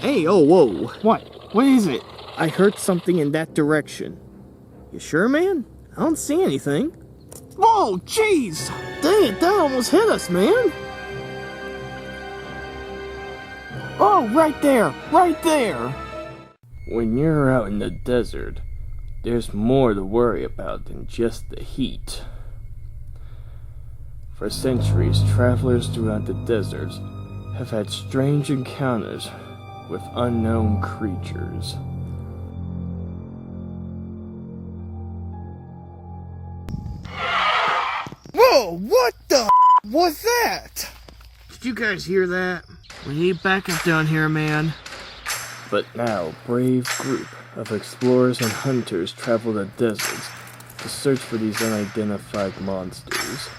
Hey, oh, whoa. What? What is it? I heard something in that direction. You sure, man? I don't see anything. Whoa, jeez! Dang it, that almost hit us, man. Oh, right there! Right there! When you're out in the desert, there's more to worry about than just the heat. For centuries, travelers throughout the deserts have had strange encounters with unknown creatures. Whoa, what the was that? Did you guys hear that? We need backup down here, man. But now, a brave group of explorers and hunters travel the deserts to search for these unidentified monsters.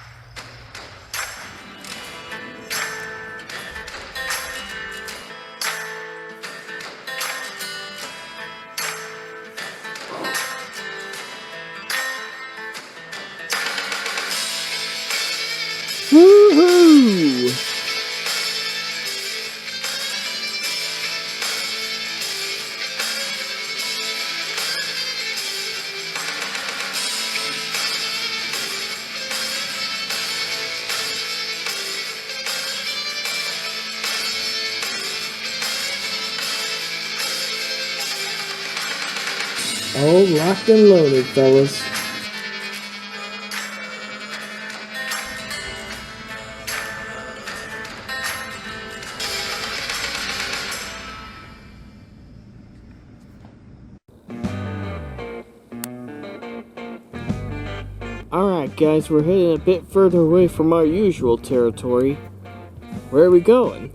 Woohoo! All locked and loaded, fellas. Alright guys, we're heading a bit further away from our usual territory. Where are we going?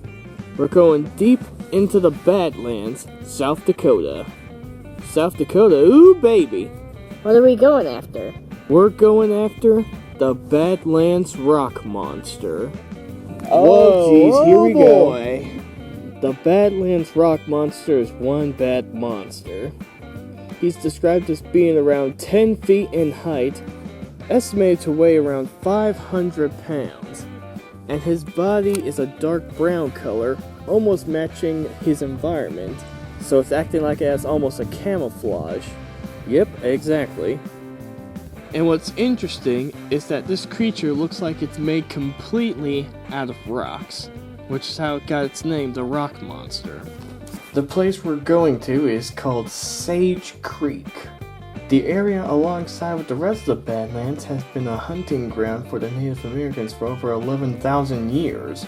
We're going deep into the Badlands, South Dakota. South Dakota, ooh baby! What are we going after? We're going after the Badlands Rock Monster. Oh, jeez, here we go. The Badlands Rock Monster is one bad monster. He's described as being around 10 feet in height, estimated to weigh around 500 pounds, and his body is a dark brown color, almost matching his environment, so it's acting like it has almost a camouflage. Yep, exactly. And what's interesting is that this creature looks like it's made completely out of rocks, which is how it got its name, the Rock Monster. The place we're going to is called Sage Creek. The area alongside with the rest of the Badlands has been a hunting ground for the Native Americans for over 11,000 years,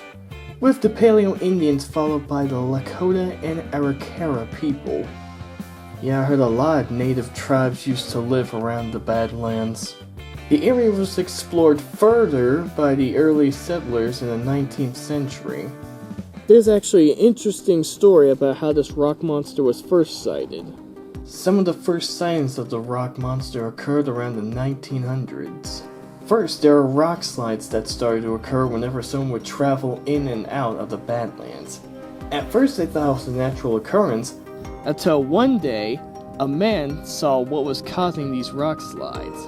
with the Paleo Indians followed by the Lakota and Arikara people. Yeah, I heard a lot of native tribes used to live around the Badlands. The area was explored further by the early settlers in the 19th century. There's actually an interesting story about how this rock monster was first sighted. Some of the first sightings of the rock monster occurred around the 1900s. First, there are rock slides that started to occur whenever someone would travel in and out of the Badlands. At first they thought it was a natural occurrence, until one day, a man saw what was causing these rock slides.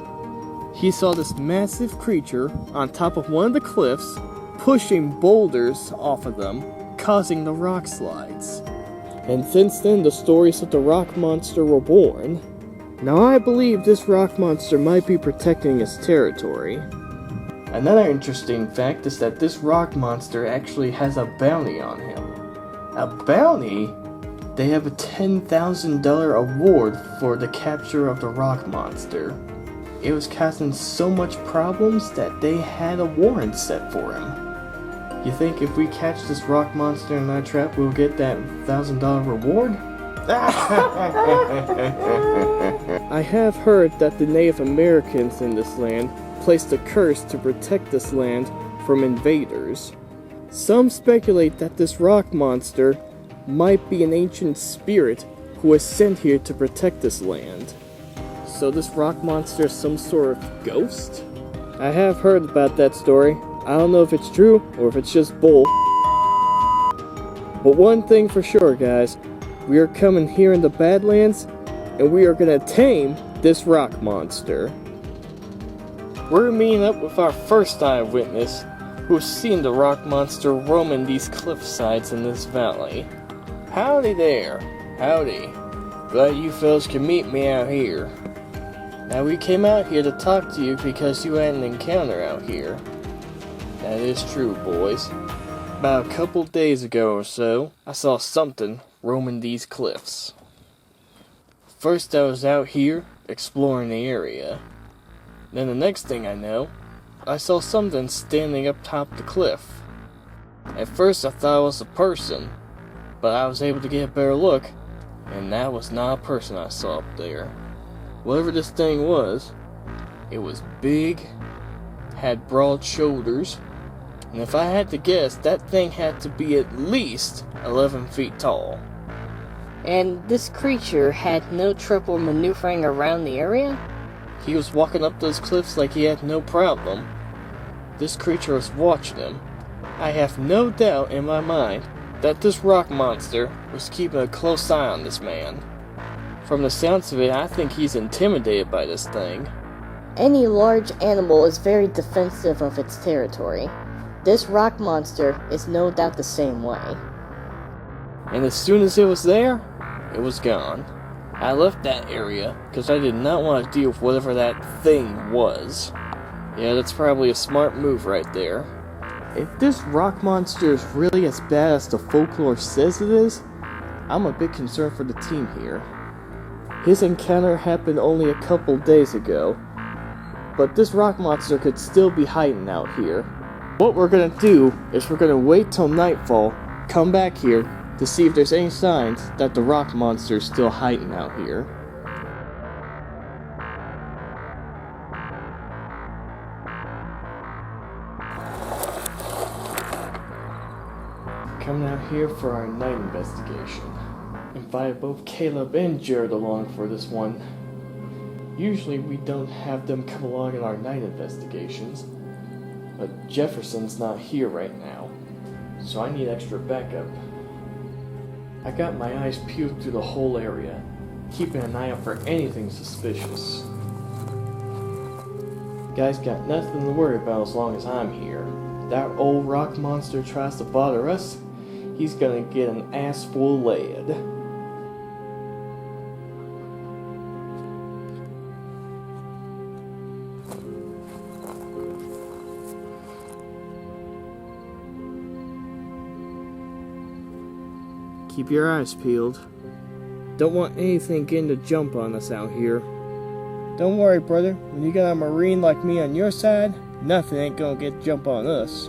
He saw this massive creature on top of one of the cliffs, pushing boulders off of them, causing the rock slides. And since then, the stories of the rock monster were born. Now I believe this rock monster might be protecting his territory. Another interesting fact is that this rock monster actually has a bounty on him. A bounty? They have a $10,000 award for the capture of the rock monster. It was causing so much problems that they had a warrant set for him. You think if we catch this rock monster in our trap, we'll get that $1,000 reward? I have heard that the Native Americans in this land placed a curse to protect this land from invaders. Some speculate that this rock monster might be an ancient spirit who was sent here to protect this land. So this rock monster is some sort of ghost? I have heard about that story. I don't know if it's true or if it's just bull. But one thing for sure, guys, we are coming here in the Badlands and we are gonna tame this rock monster. We're meeting up with our first eyewitness who's seen the rock monster roaming these cliff sides in this valley. Howdy there. Howdy. Glad you fellas can meet me out here. Now we came out here to talk to you because you had an encounter out here. That is true, boys. About a couple days ago or so, I saw something roaming these cliffs. First I was out here, exploring the area. Then the next thing I know, I saw something standing up top the cliff. At first I thought it was a person, but I was able to get a better look, and that was not a person I saw up there. Whatever this thing was, it was big, had broad shoulders, and if I had to guess, that thing had to be at least 11 feet tall. And this creature had no trouble maneuvering around the area? He was walking up those cliffs like he had no problem. This creature was watching him. I have no doubt in my mind that this rock monster was keeping a close eye on this man. From the sounds of it, I think he's intimidated by this thing. Any large animal is very defensive of its territory. This rock monster is no doubt the same way. And as soon as it was there, it was gone. I left that area because I did not want to deal with whatever that thing was. Yeah, that's probably a smart move right there. If this rock monster is really as bad as the folklore says it is, I'm a bit concerned for the team here. His encounter happened only a couple days ago, but this rock monster could still be hiding out here. What we're gonna do is we're gonna wait till nightfall, come back here to see if there's any signs that the rock monster is still hiding out here. Coming out here for our night investigation. Invited both Caleb and Jared along for this one. Usually we don't have them come along in our night investigations, but Jefferson's not here right now, so I need extra backup. I got my eyes peeled through the whole area, keeping an eye out for anything suspicious. Guys got nothing to worry about as long as I'm here. That old rock monster tries to bother us, he's gonna get an ass full of lead. Keep your eyes peeled. Don't want anything getting to jump on us out here. Don't worry, brother. When you got a Marine like me on your side, nothing ain't gonna get jump on us.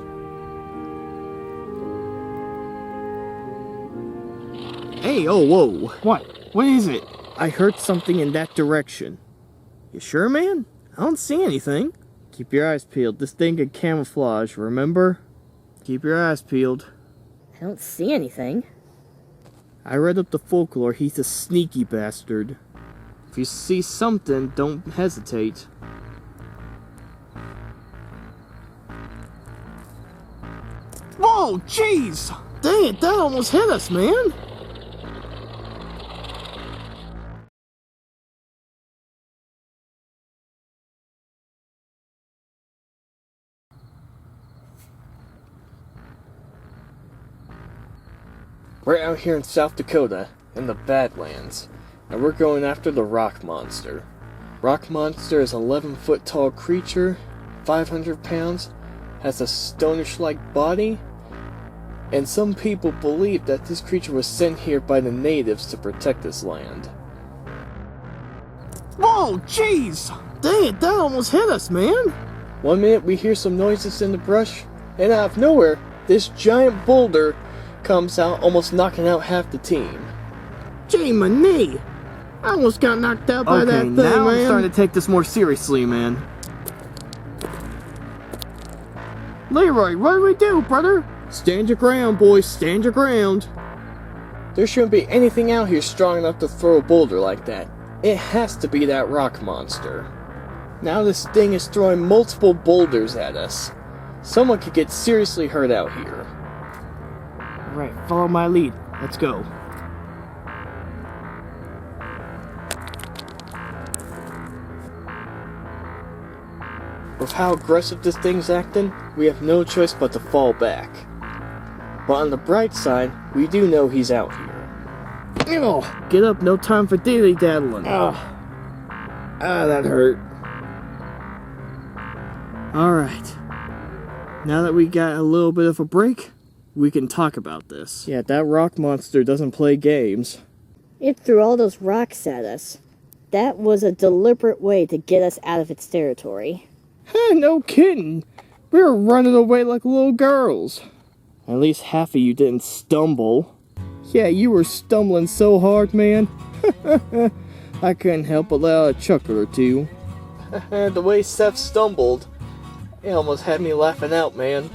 Hey, oh, whoa. What? What is it? I heard something in that direction. You sure, man? I don't see anything. Keep your eyes peeled. This thing can camouflage, remember? Keep your eyes peeled. I don't see anything. I read up the folklore, he's a sneaky bastard. If you see something, don't hesitate. Whoa, jeez! Dang it, that almost hit us, man! We're out here in South Dakota, in the Badlands, and we're going after the rock monster. Rock monster is an 11-foot tall creature, 500 pounds, has a stonish-like body, and some people believe that this creature was sent here by the natives to protect this land. Whoa, jeez! Dang it, that almost hit us, man! One minute we hear some noises in the brush, and out of nowhere, this giant boulder comes out, almost knocking out half the team. Gee, my knee! I almost got knocked out by that thing, now man. I'm starting to take this more seriously, man. Leroy, what do we do, brother? Stand your ground, boys, stand your ground. There shouldn't be anything out here strong enough to throw a boulder like that. It has to be that rock monster. Now this thing is throwing multiple boulders at us. Someone could get seriously hurt out here. Alright, follow my lead. Let's go. With how aggressive this thing's acting, we have no choice but to fall back. But on the bright side, we do know he's out here. Oh, get up, no time for dilly-daddling. That hurt. Alright. Now that we got a little bit of a break, we can talk about this. Yeah, that rock monster doesn't play games. It threw all those rocks at us. That was a deliberate way to get us out of its territory. No kidding. We were running away like little girls. At least half of you didn't stumble. Yeah, you were stumbling so hard, man. I couldn't help but let out a chuckle or two. The way Seth stumbled, it almost had me laughing out, man.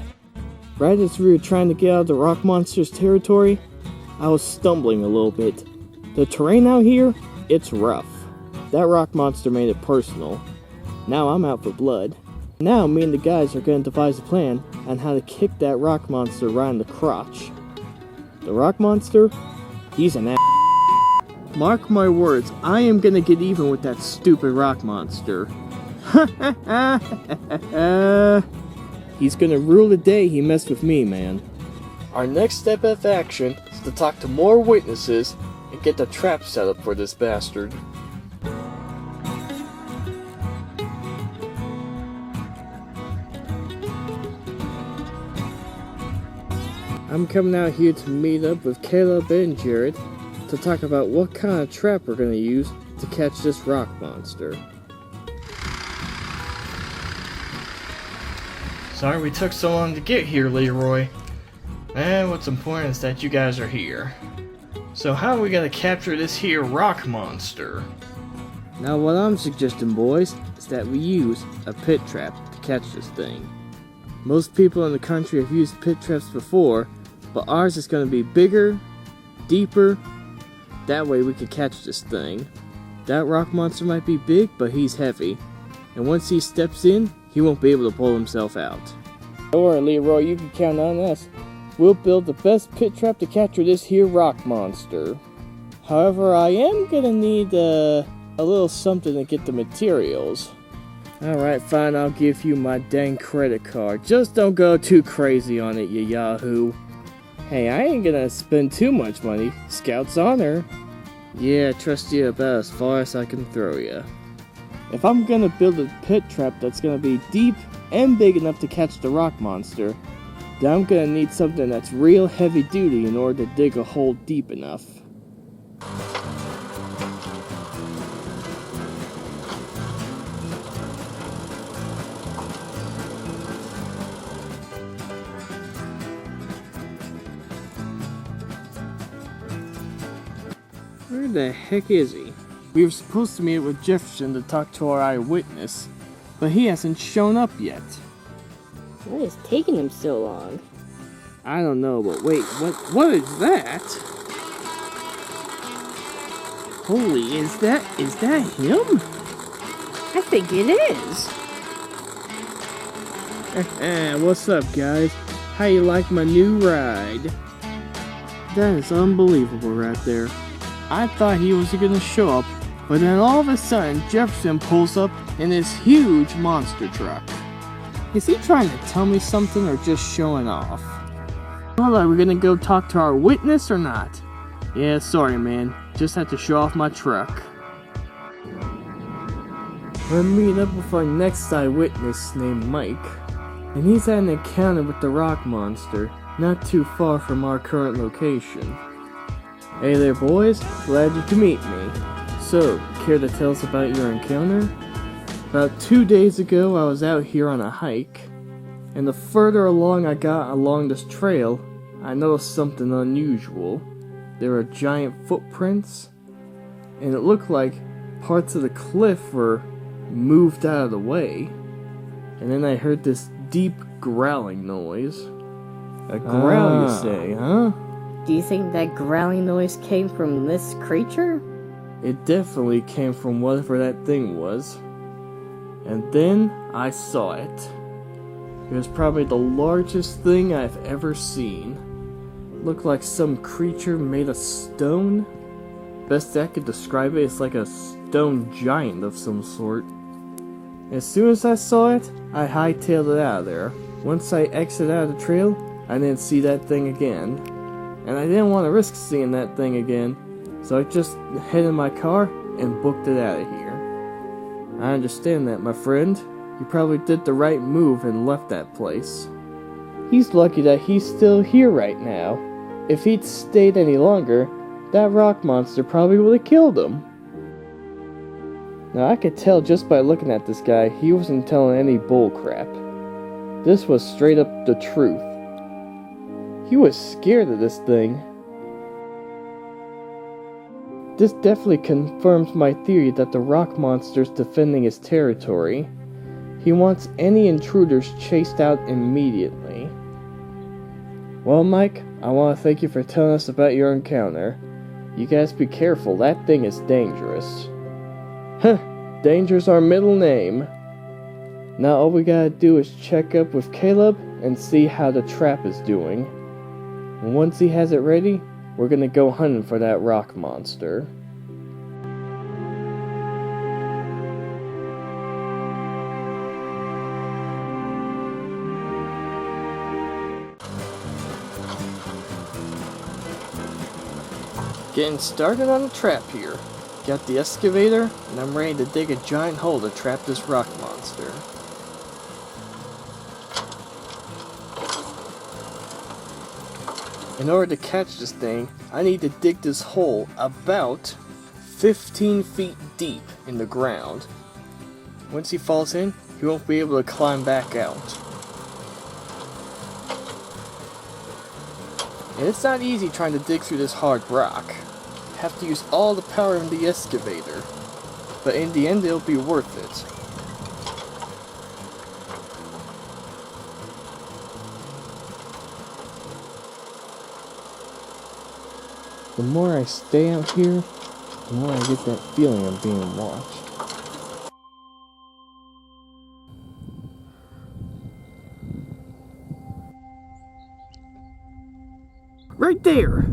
Right as we were trying to get out of the rock monster's territory, I was stumbling a little bit. The terrain out here, it's rough. That rock monster made it personal. Now I'm out for blood. Now me and the guys are going to devise a plan on how to kick that rock monster right in the crotch. The rock monster, he's an ass. Mark my words, I am gonna get even with that stupid rock monster. He's gonna rule the day he messed with me, man. Our next step of action is to talk to more witnesses and get the trap set up for this bastard. I'm coming out here to meet up with Caleb and Jared to talk about what kind of trap we're going to use to catch this rock monster. Sorry we took so long to get here, Leroy. And what's important is that you guys are here. So how are we going to capture this here rock monster? Now what I'm suggesting, boys, is that we use a pit trap to catch this thing. Most people in the country have used pit traps before, but ours is going to be bigger, deeper. That way we could catch this thing. That rock monster might be big, but he's heavy. And once he steps in, he won't be able to pull himself out. Don't worry, Leroy, you can count on us. We'll build the best pit trap to capture this here rock monster. However, I am gonna need a little something to get the materials. Alright, fine, I'll give you my dang credit card. Just don't go too crazy on it, you yahoo. Hey, I ain't gonna spend too much money. Scout's honor. Yeah, trust you about as far as I can throw you. If I'm gonna build a pit trap that's gonna be deep and big enough to catch the rock monster, then I'm gonna need something that's real heavy duty in order to dig a hole deep enough. Where the heck is he? We were supposed to meet with Jefferson to talk to our eyewitness, but he hasn't shown up yet. What is taking him so long? I don't know, but wait, what is that? Holy, is that him? I think it is. What's up, guys? How you like my new ride? That is unbelievable right there. I thought he was gonna show up, but then all of a sudden Jefferson pulls up in this huge monster truck. Is he trying to tell me something or just showing off? Well, are we gonna go talk to our witness or not? Yeah, sorry man, just had to show off my truck. We're meeting up with our next eyewitness named Mike, and he's had an encounter with the rock monster, not too far from our current location. Hey there boys, glad you could meet me. So, care to tell us about your encounter? About 2 days ago I was out here on a hike, and the further along I got along this trail, I noticed something unusual. There were giant footprints, and it looked like parts of the cliff were moved out of the way. And then I heard this deep growling noise. A growl, you say, huh? Do you think that growling noise came from this creature? It definitely came from whatever that thing was. And then I saw it. It was probably the largest thing I've ever seen. It looked like some creature made of stone. Best I could describe it is like a stone giant of some sort. As soon as I saw it, I hightailed it out of there. Once I exited out of the trail, I didn't see that thing again. And I didn't want to risk seeing that thing again, So I just headed in my car and booked it out of here. I understand that, my friend. You probably did the right move and left that place. He's lucky that he's still here right now. If he'd stayed any longer, that rock monster probably would have killed him. Now I could tell just by looking at this guy, he wasn't telling any bullcrap. This was straight up the truth. He was scared of this thing. This definitely confirms my theory that the rock monster's defending his territory. He wants any intruders chased out immediately. Well, Mike, I want to thank you for telling us about your encounter. You guys be careful, that thing is dangerous. Huh, danger's our middle name. Now all we gotta do is check up with Caleb and see how the trap is doing. And once he has it ready, we're gonna go hunting for that rock monster. Getting started on the trap here. Got the excavator, and I'm ready to dig a giant hole to trap this rock monster. In order to catch this thing, I need to dig this hole about 15 feet deep in the ground. Once he falls in, he won't be able to climb back out. And it's not easy trying to dig through this hard rock. You have to use all the power in the excavator, but in the end it'll be worth it. The more I stay out here, the more I get that feeling of being watched. Right there!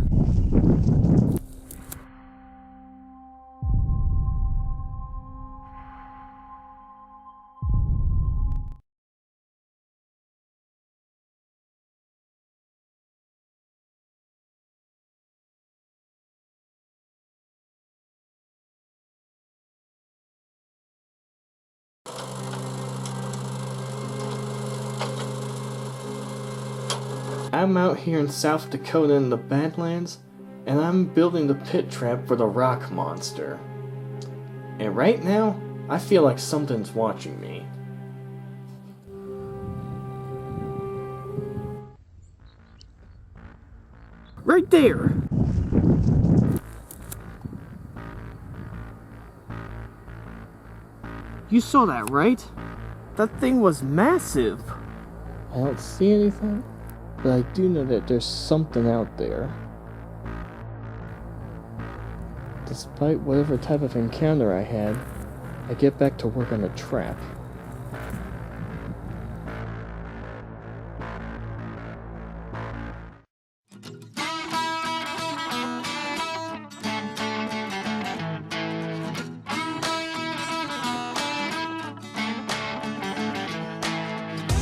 I'm out here in South Dakota in the Badlands, and I'm building the pit trap for the rock monster. And right now, I feel like something's watching me. Right there! You saw that, right? That thing was massive! I don't see anything, but I do know that there's something out there. Despite whatever type of encounter I had, I get back to work on the trap.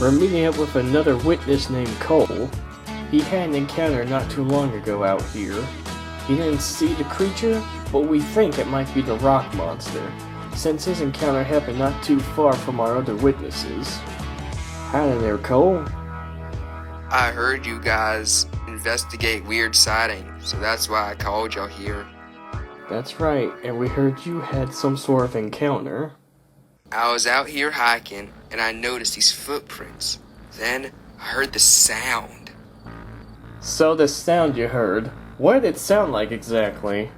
We're meeting up with another witness named Cole. He had an encounter not too long ago out here. He didn't see the creature, but we think it might be the rock monster, since his encounter happened not too far from our other witnesses. Howdy there, Cole. I heard you guys investigate weird sightings, so that's why I called y'all here. That's right, and we heard you had some sort of encounter. I was out here hiking, and I noticed these footprints. Then, I heard the sound. So the sound you heard, what did it sound like exactly?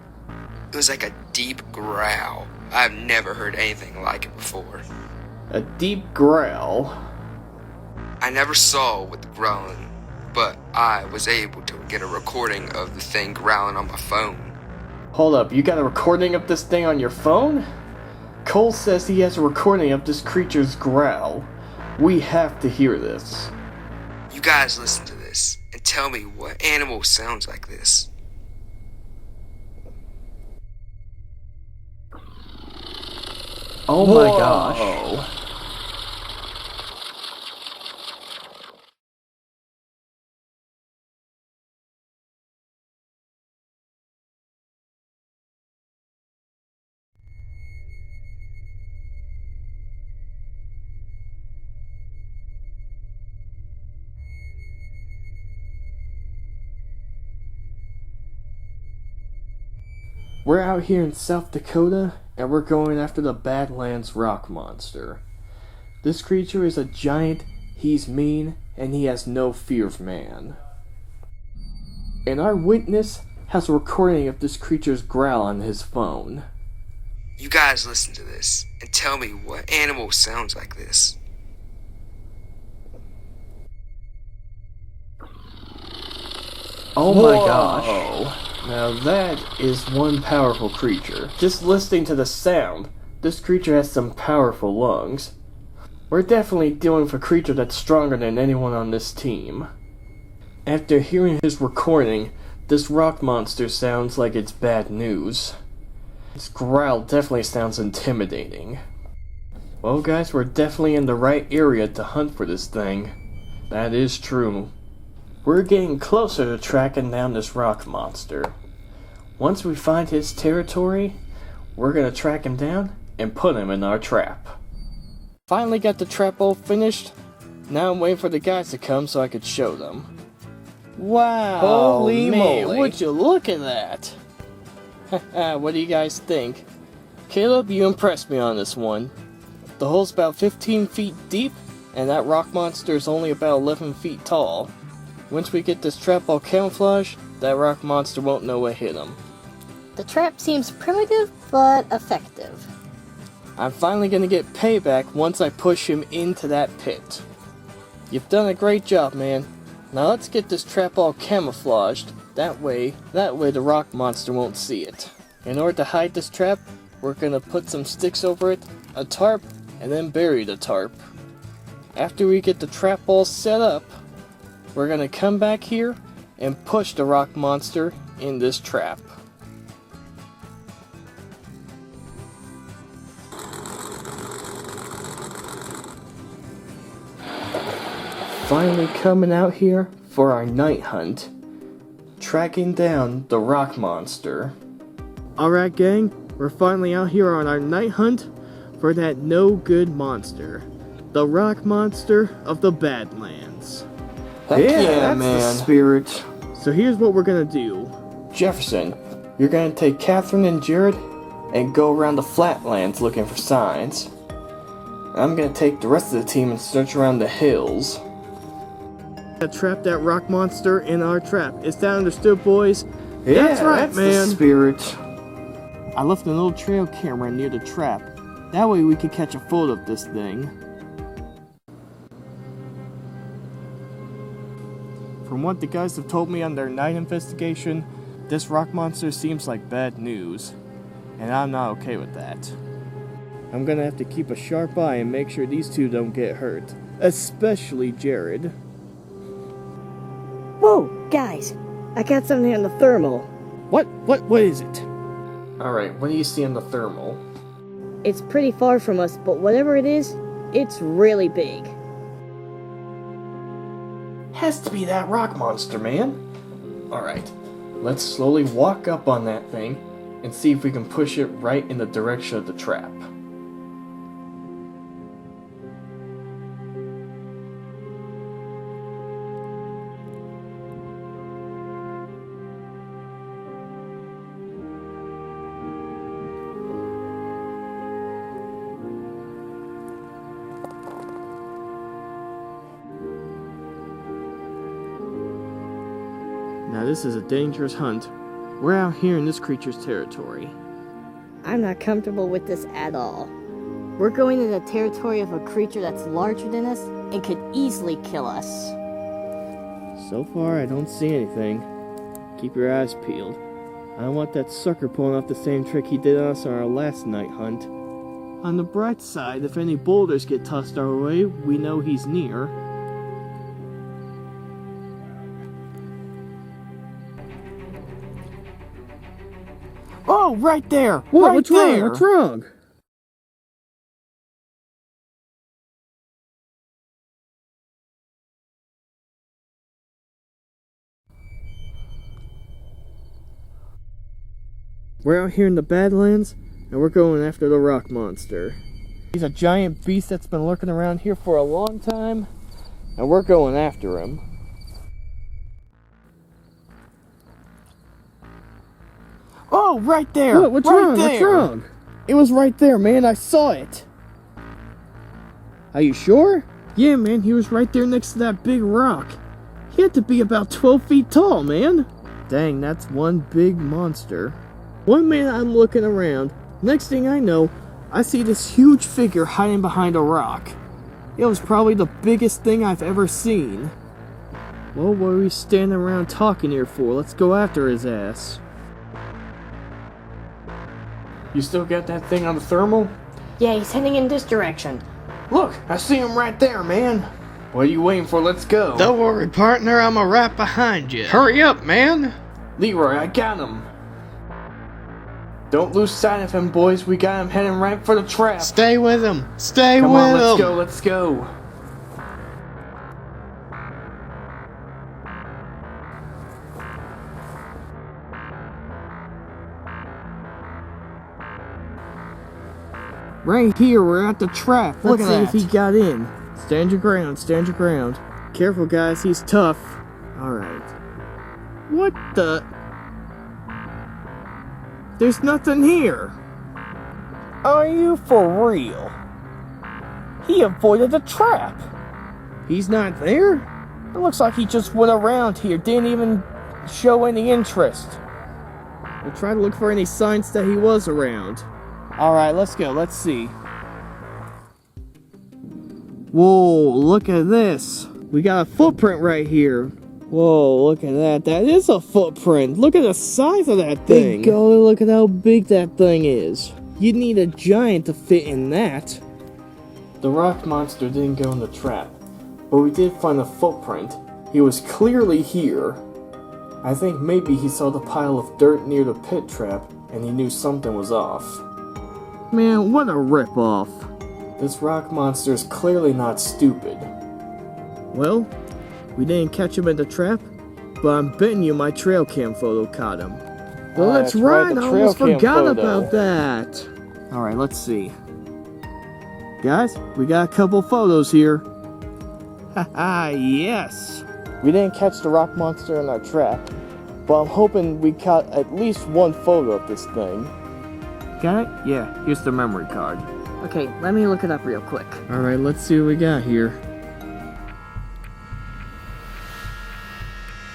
It was like a deep growl. I've never heard anything like it before. A deep growl? I never saw what the growling, but I was able to get a recording of the thing growling on my phone. Hold up, you got a recording of this thing on your phone? Cole says he has a recording of this creature's growl. We have to hear this. You guys listen to this and tell me what animal sounds like this. Oh my gosh. We're out here in South Dakota, and we're going after the Badlands rock monster. This creature is a giant, he's mean, and he has no fear of man. And our witness has a recording of this creature's growl on his phone. You guys listen to this and tell me what animal sounds like this. Oh my gosh. Now that is one powerful creature. Just listening to the sound, this creature has some powerful lungs. We're definitely dealing with a creature that's stronger than anyone on this team. After hearing his recording, this rock monster sounds like it's bad news. Its growl definitely sounds intimidating. Well guys, we're definitely in the right area to hunt for this thing. That is true. We're getting closer to tracking down this rock monster. Once we find his territory, we're gonna track him down and put him in our trap. Finally got the trap all finished. Now I'm waiting for the guys to come so I could show them. Wow, holy moly, would you look at that? What do you guys think? Caleb, you impressed me on this one. The hole's about 15 feet deep, and that rock monster is only about 11 feet tall. Once we get this trap all camouflaged, that rock monster won't know what hit him. The trap seems primitive, but effective. I'm finally gonna get payback once I push him into that pit. You've done a great job, man. Now let's get this trap all camouflaged. That way the rock monster won't see it. In order to hide this trap, we're gonna put some sticks over it, a tarp, and then bury the tarp. After we get the trap all set up, we're gonna come back here and push the rock monster in this trap. Finally coming out here for our night hunt, tracking down the rock monster. Alright gang, we're finally out here on our night hunt for that no good monster, the rock monster of the Badlands. Heck yeah, that's man. The spirit. So here's what we're gonna do. Jefferson, you're gonna take Catherine and Jared and go around the flatlands looking for signs. I'm gonna take the rest of the team and search around the hills. Trap that rock monster in our trap. Is that understood, boys? Yeah, that's right, that's man. The spirit. I left a little trail camera near the trap. That way we can catch a photo of this thing. From what the guys have told me on their night investigation, this rock monster seems like bad news. And I'm not okay with that. I'm gonna have to keep a sharp eye and make sure these two don't get hurt. Especially Jared. Whoa, guys, I got something on the thermal. What is it? Alright, what do you see on the thermal? It's pretty far from us, but whatever it is, it's really big. Has to be that rock monster, man. Alright, let's slowly walk up on that thing and see if we can push it right in the direction of the trap. Now this is a dangerous hunt. We're out here in this creature's territory. I'm not comfortable with this at all. We're going in the territory of a creature that's larger than us and could easily kill us. So far, I don't see anything. Keep your eyes peeled. I don't want that sucker pulling off the same trick he did on us on our last night hunt. On the bright side, if any boulders get tossed our way, we know he's near. Oh, right there! What? Right what's there. Wrong? What's wrong? We're out here in the Badlands, and we're going after the rock monster. He's a giant beast that's been lurking around here for a long time, and we're going after him. Oh, Whoa, right there! What? What's right wrong? there. What's wrong? It was right there, man. I saw it. Are you sure? Yeah, man. He was right there next to that big rock. He had to be about 12 feet tall, man. Dang, that's one big monster. One minute I'm looking around. Next thing I know, I see this huge figure hiding behind a rock. It was probably the biggest thing I've ever seen. Well, what are we standing around talking here for? Let's go after his ass. You still got that thing on the thermal? Yeah, he's heading in this direction. Look, I see him right there, man. What are you waiting for? Let's go. Don't worry, partner. I'm right behind you. Hurry up, man! Leroy, I got him. Don't lose sight of him, boys. We got him heading right for the trap. Stay with him! Stay Come with on, him! let's go, let's go. Right here, we're at the trap. Look Let's at see if that. he got in. Stand your ground, stand your ground. Careful, guys, he's tough. Alright. What the? There's nothing here. Are you for real? He avoided the trap! He's not there? It looks like he just went around here, didn't even show any interest. We'll try to look for any signs that he was around. Alright, let's go, let's see. Whoa, look at this. We got a footprint right here. Whoa, look at that. That is a footprint. Look at the size of that thing. Big golly, look at how big that thing is. You'd need a giant to fit in that. The rock monster didn't go in the trap, but we did find a footprint. He was clearly here. I think maybe he saw the pile of dirt near the pit trap and he knew something was off. Man, what a ripoff. This rock monster is clearly not stupid. Well, we didn't catch him in the trap, but I'm betting you my trail cam photo caught him. Well, that's that's right, right, the I trail almost cam forgot photo. about that. Alright, let's see. Guys, we got a couple photos here. Haha, yes! We didn't catch the rock monster in our trap, but I'm hoping we caught at least one photo of this thing. Got it? Yeah, here's the memory card. Okay, let me look it up real quick. Alright, let's see what we got here.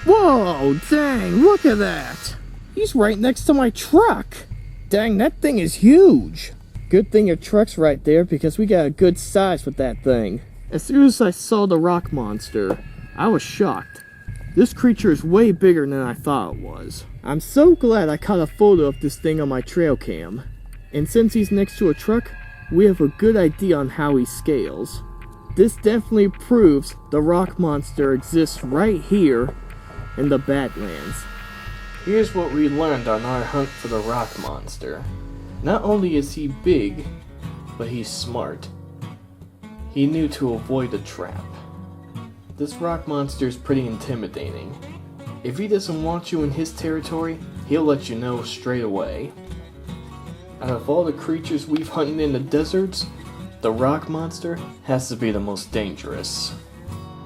Whoa, dang, look at that! He's right next to my truck! Dang, that thing is huge! Good thing your truck's right there because we got a good size with that thing. As soon as I saw the rock monster, I was shocked. This creature is way bigger than I thought it was. I'm so glad I caught a photo of this thing on my trail cam. And since he's next to a truck, we have a good idea on how he scales. This definitely proves the rock monster exists right here in the Badlands. Here's what we learned on our hunt for the rock monster. Not only is he big, but he's smart. He knew to avoid a trap. This rock monster is pretty intimidating. If he doesn't want you in his territory, he'll let you know straight away. Out of all the creatures we've hunted in the deserts, the rock monster has to be the most dangerous.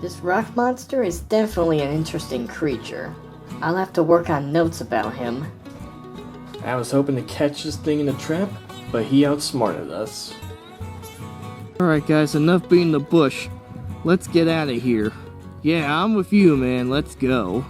This rock monster is definitely an interesting creature. I'll have to work on notes about him. I was hoping to catch this thing in the trap, but he outsmarted us. Alright guys, enough beating the bush. Let's get out of here. Yeah, I'm with you, man. Let's go.